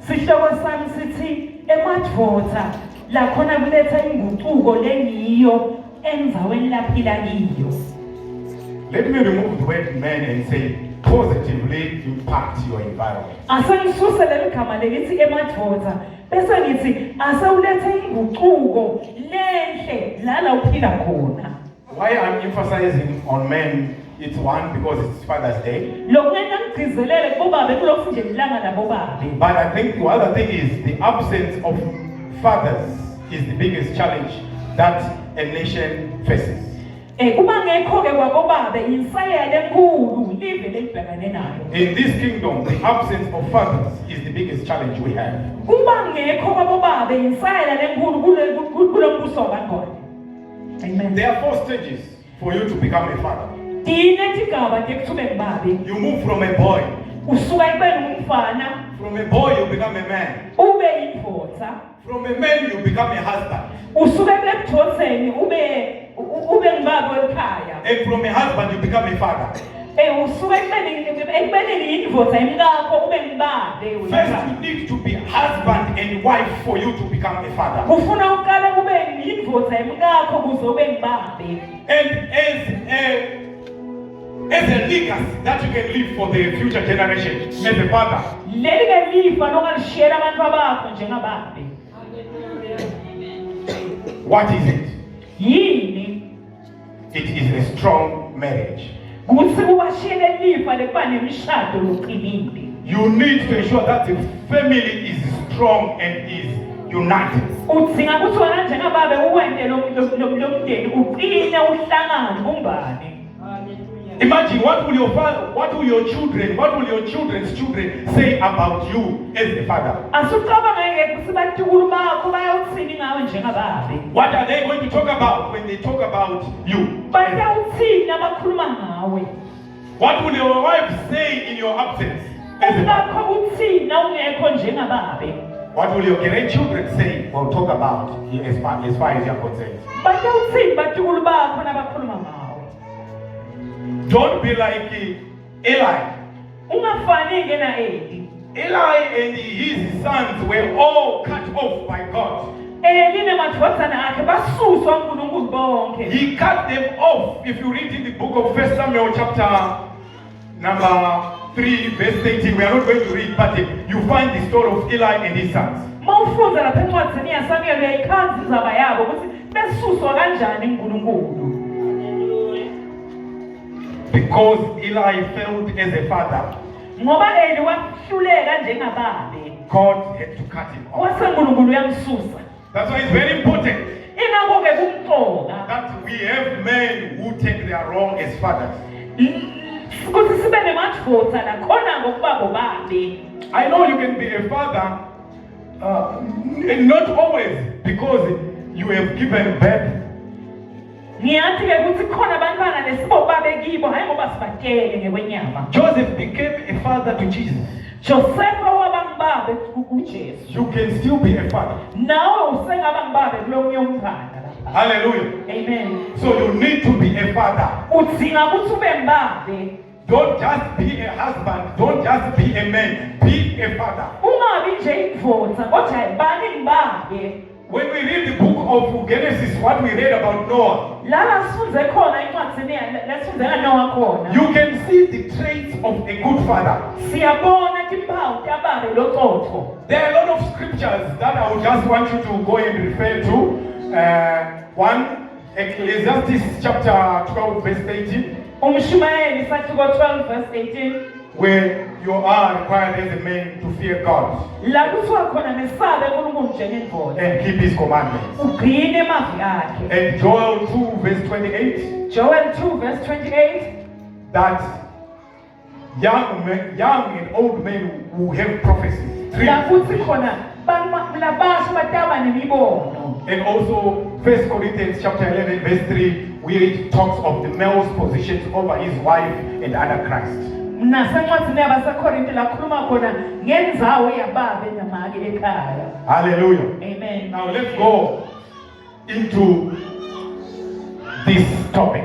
Sihloko sami sithi emadvodza la khona kuletha inguquko lengiyo endzaweni laphila kiyo. Let me remove the word man and say positively impact your environment. Asengisuse leli gama lelithi emadvodza bese ngithi asewuletha inguquko lenhle lala uphila khona. Why I'm emphasizing on men, it's one, because it's Father's Day. Lokhu ngiyangigcizelele kubabe kulokhu nje ilanga labobabe. But I think the other thing is the absence of fathers is the biggest challenge that a nation faces. Kuba ngekho ke kwabobabe insayele enkulu live lebhekane nayo. In this kingdom, the absence of fathers is the biggest challenge we have. Kuba ngekho kwabobabe insayele enkulu kulombuso kaNgqondo. Amen. There are 4 stages for you to become a father. You move from a boy. From a boy you become a man. From a man you become a husband. And from a husband you become a father. First you need to be husband and wife for you to become a father. And as a legacy that you can leave for the future generation as a father. What is it? It is a strong marriage. You need to ensure that the family is strong and is united. Imagine what will your father, what will your children's children say about you as a father? What are they going to talk about when they talk about you? What will your wife say in your absence as a father? What will your grandchildren say or talk about as far as you are concerned? Don't be like Eli. Eli and his sons were all cut off by God. He cut them off. If you read in the book of 1 Samuel chapter number 3 verse 18, we are not going to read, but you find the story of Eli and his sons. Because Eli failed as a father, God had to cut him off. That's why it's very important that we have men who take their role as fathers. I know you can be a father, and not always because you have given birth. Joseph became a father to Jesus. You can still be a father. Hallelujah. Amen. So you need to be a father. Don't just be a husband. Don't just be a man. Be a father. When we read the book of Genesis, what we read about Noah, you can see the traits of a good father. There are a lot of scriptures that I would just want you to go and refer to. One, Ecclesiastes chapter 12 verse 18. Where you are required as a man to fear God and keep His commandments. And Joel 2 verse 28. That young and old men who have prophecies. And also 1 Corinthians chapter 11 verse 3, where it talks of the male's positions over his wife and under Christ. Hallelujah. Amen. Now let's go into this topic.